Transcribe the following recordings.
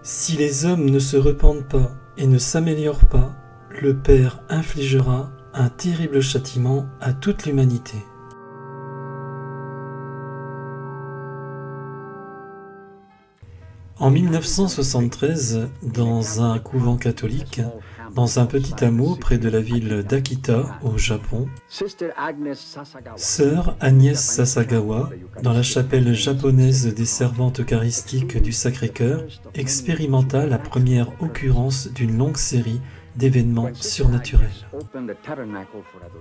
Si les hommes ne se repentent pas et ne s'améliorent pas, le Père infligera un terrible châtiment à toute l'humanité. En 1973, dans un couvent catholique, dans un petit hameau près de la ville d'Akita, au Japon, sœur Agnès Sasagawa, dans la chapelle japonaise des servantes eucharistiques du Sacré-Cœur, expérimenta la première occurrence d'une longue série d'événements surnaturels.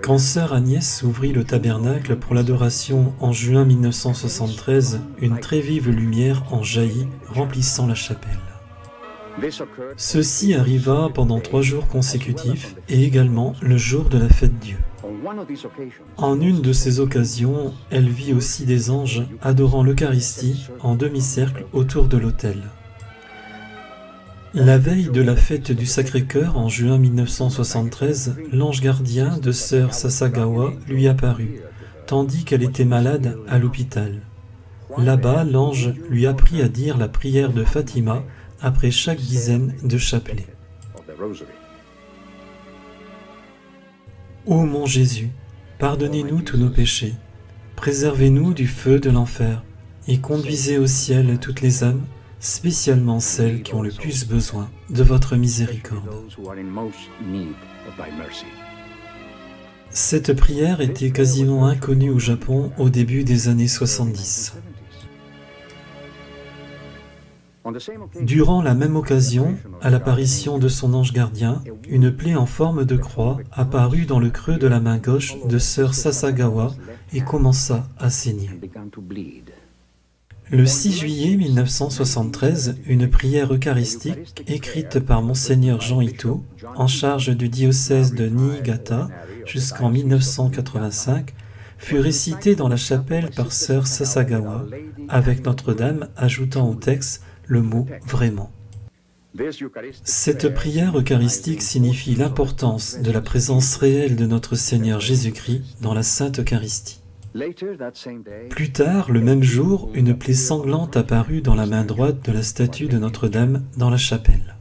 Quand sœur Agnès ouvrit le tabernacle pour l'adoration en juin 1973, une très vive lumière en jaillit, remplissant la chapelle. Ceci arriva pendant 3 jours consécutifs et également le jour de la fête Dieu. En une de ces occasions, elle vit aussi des anges adorant l'Eucharistie en demi-cercle autour de l'autel. La veille de la fête du Sacré-Cœur en juin 1973, l'ange gardien de sœur Sasagawa lui apparut, tandis qu'elle était malade à l'hôpital. Là-bas, l'ange lui apprit à dire la prière de Fatima après chaque dizaine de chapelets. Ô mon Jésus, pardonnez-nous tous nos péchés, préservez-nous du feu de l'enfer, et conduisez au ciel toutes les âmes, spécialement celles qui ont le plus besoin de votre miséricorde. Cette prière était quasiment inconnue au Japon au début des années 70. Durant la même occasion, à l'apparition de son ange gardien, une plaie en forme de croix apparut dans le creux de la main gauche de sœur Sasagawa et commença à saigner. Le 6 juillet 1973, une prière eucharistique écrite par Monseigneur Jean Ito, en charge du diocèse de Niigata jusqu'en 1985, fut récitée dans la chapelle par sœur Sasagawa, avec Notre-Dame ajoutant au texte le mot « vraiment ». Cette prière eucharistique signifie l'importance de la présence réelle de notre Seigneur Jésus-Christ dans la Sainte Eucharistie. Plus tard, le même jour, une plaie sanglante apparut dans la main droite de la statue de Notre-Dame dans la chapelle.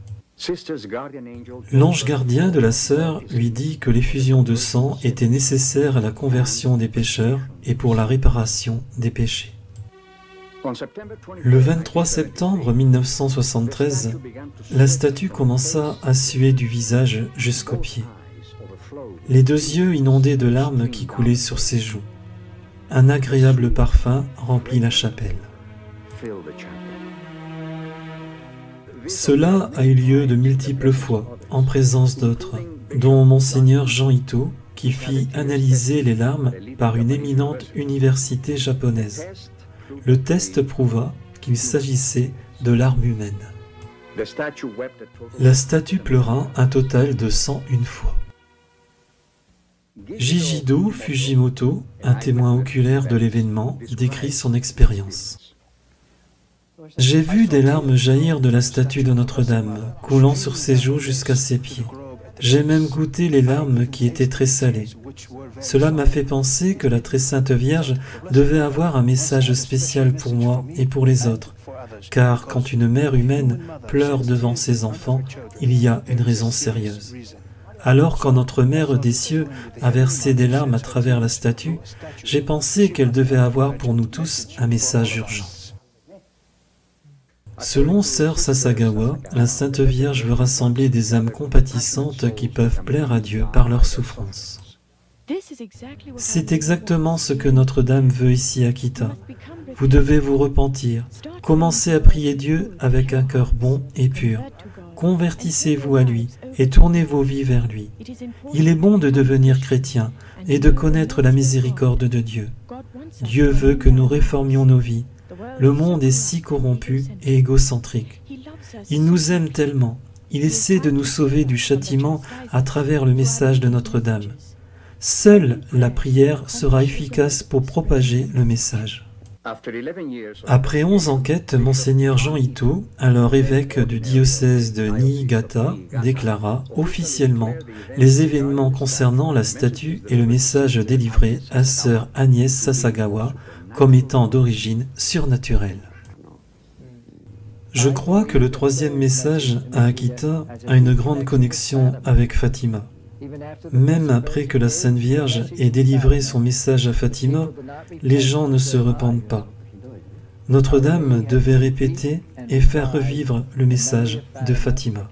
L'ange gardien de la sœur lui dit que l'effusion de sang était nécessaire à la conversion des pécheurs et pour la réparation des péchés. Le 23 septembre 1973, la statue commença à suer du visage jusqu'aux pieds. Les 2 yeux inondés de larmes qui coulaient sur ses joues. Un agréable parfum remplit la chapelle. Cela a eu lieu de multiples fois, en présence d'autres, dont Monseigneur Jean Ito, qui fit analyser les larmes par une éminente université japonaise. Le test prouva qu'il s'agissait de larmes humaines. La statue pleura un total de 101 fois. Jijido Fujimoto, un témoin oculaire de l'événement, décrit son expérience. « J'ai vu des larmes jaillir de la statue de Notre-Dame, coulant sur ses joues jusqu'à ses pieds. J'ai même goûté les larmes qui étaient très salées. Cela m'a fait penser que la très sainte Vierge devait avoir un message spécial pour moi et pour les autres, car quand une mère humaine pleure devant ses enfants, il y a une raison sérieuse. Alors quand notre Mère des cieux a versé des larmes à travers la statue, j'ai pensé qu'elle devait avoir pour nous tous un message urgent. » Selon sœur Sasagawa, la Sainte Vierge veut rassembler des âmes compatissantes qui peuvent plaire à Dieu par leur souffrance. C'est exactement ce que Notre-Dame veut ici à Akita. Vous devez vous repentir, commencez à prier Dieu avec un cœur bon et pur. Convertissez-vous à lui et tournez vos vies vers lui. Il est bon de devenir chrétien et de connaître la miséricorde de Dieu. Dieu veut que nous réformions nos vies. Le monde est si corrompu et égocentrique. Il nous aime tellement. Il essaie de nous sauver du châtiment à travers le message de Notre-Dame. Seule la prière sera efficace pour propager le message. Après 11 enquêtes, Monseigneur Jean Ito, alors évêque du diocèse de Niigata, déclara officiellement les événements concernant la statue et le message délivré à sœur Agnès Sasagawa comme étant d'origine surnaturelle. Je crois que le troisième message à Akita a une grande connexion avec Fatima. Même après que la Sainte Vierge ait délivré son message à Fatima, les gens ne se repentent pas. Notre-Dame devait répéter et faire revivre le message de Fatima.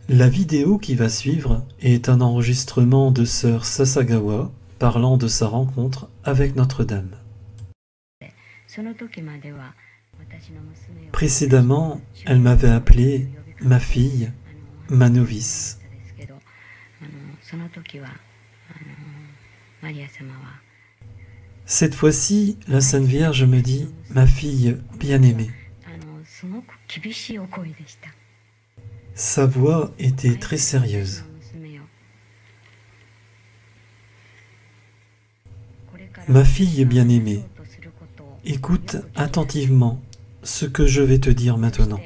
La vidéo qui va suivre est un enregistrement de sœur Sasagawa parlant de sa rencontre avec Notre-Dame. Précédemment, elle m'avait appelé ma fille, ma novice. Cette fois-ci, la Sainte Vierge me dit « ma fille bien-aimée ». Sa voix était très sérieuse. Ma fille bien-aimée, écoute attentivement ce que je vais te dire maintenant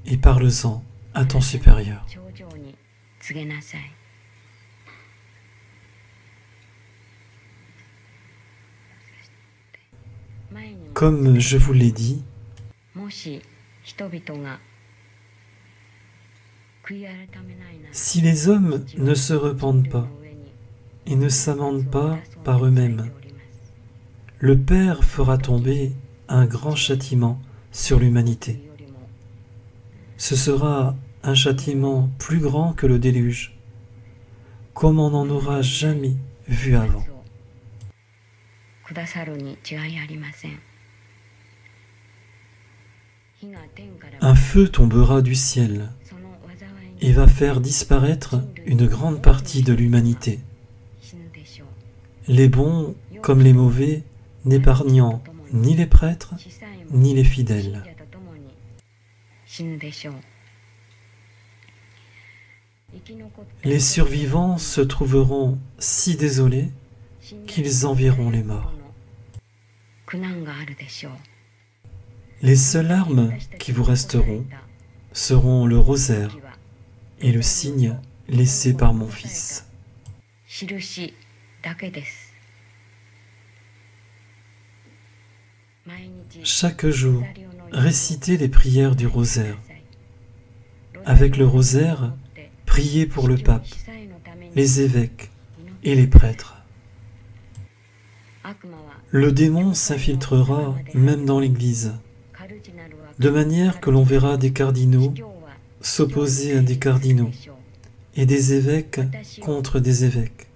et parle-en à ton supérieur. Comme je vous l'ai dit, si les hommes ne se repentent pas et ne s'amendent pas par eux-mêmes, le Père fera tomber un grand châtiment sur l'humanité. Ce sera un châtiment plus grand que le déluge, comme on n'en aura jamais vu avant. Un feu tombera du ciel et va faire disparaître une grande partie de l'humanité. Les bons comme les mauvais, n'épargnant ni les prêtres, ni les fidèles. Les survivants se trouveront si désolés qu'ils envieront les morts. Les seules armes qui vous resteront seront le rosaire et le signe laissé par mon Fils. Chaque jour, récitez les prières du rosaire. Avec le rosaire, priez pour le pape, les évêques et les prêtres. Le démon s'infiltrera même dans l'Église, de manière que l'on verra des cardinaux s'opposer à des cardinaux et des évêques contre des évêques.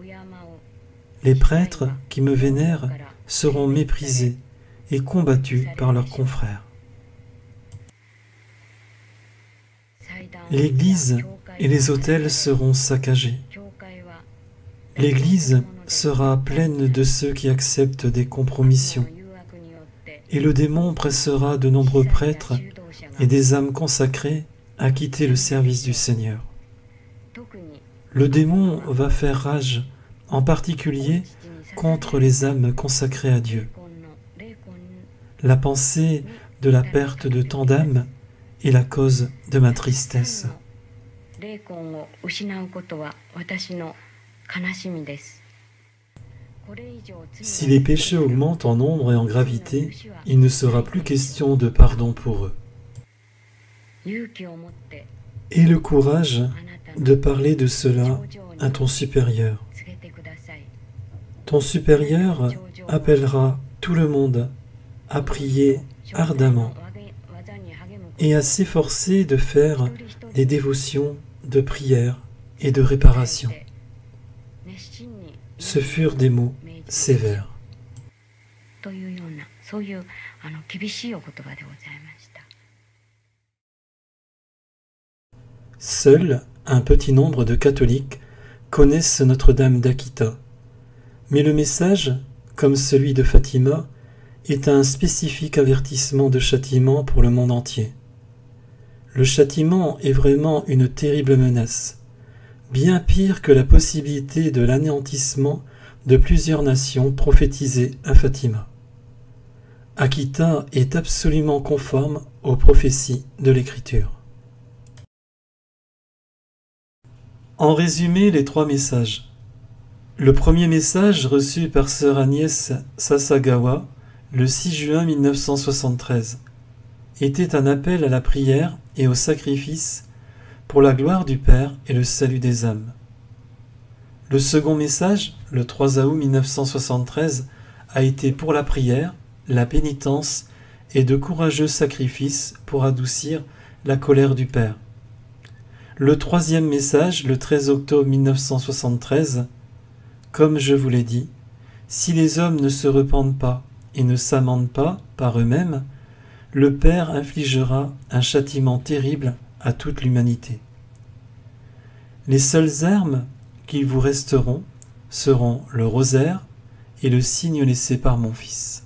Les prêtres qui me vénèrent seront méprisés et combattus par leurs confrères. L'Église et les autels seront saccagés. L'Église sera pleine de ceux qui acceptent des compromissions, et le démon pressera de nombreux prêtres et des âmes consacrées à quitter le service du Seigneur. Le démon va faire rage, en particulier contre les âmes consacrées à Dieu. La pensée de la perte de tant d'âmes est la cause de ma tristesse. Si les péchés augmentent en nombre et en gravité, il ne sera plus question de pardon pour eux. Aie le courage de parler de cela à ton supérieur. Ton supérieur appellera tout le monde à prier ardemment et à s'efforcer de faire des dévotions de prière et de réparation. Ce furent des mots sévères. Seul un petit nombre de catholiques connaissent Notre-Dame d'Akita, mais le message, comme celui de Fatima, est un spécifique avertissement de châtiment pour le monde entier. Le châtiment est vraiment une terrible menace, bien pire que la possibilité de l'anéantissement de plusieurs nations prophétisées à Fatima. Akita est absolument conforme aux prophéties de l'Écriture. En résumé, les trois messages. Le premier message reçu par sœur Agnès Sasagawa le 6 juin 1973, était un appel à la prière et au sacrifice pour la gloire du Père et le salut des âmes. Le second message, le 3 août 1973, a été pour la prière, la pénitence et de courageux sacrifices pour adoucir la colère du Père. Le troisième message, le 13 octobre 1973, comme je vous l'ai dit, si les hommes ne se repentent pas et ne s'amendent pas par eux-mêmes, le Père infligera un châtiment terrible à toute l'humanité. Les seules armes qui vous resteront seront le rosaire et le signe laissé par mon Fils.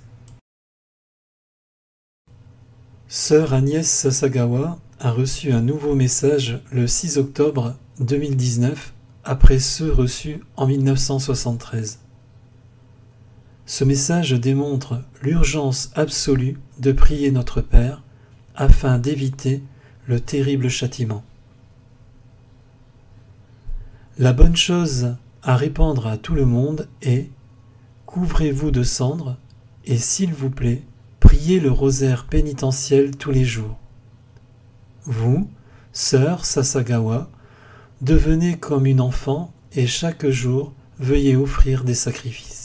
Sœur Agnès Sasagawa a reçu un nouveau message le 6 octobre 2019 après ceux reçus en 1973. Ce message démontre l'urgence absolue de prier notre Père afin d'éviter le terrible châtiment. La bonne chose à répandre à tout le monde est « Couvrez-vous de cendres et s'il vous plaît, priez le rosaire pénitentiel tous les jours. » Vous, sœur Sasagawa, devenez comme une enfant et chaque jour veuillez offrir des sacrifices.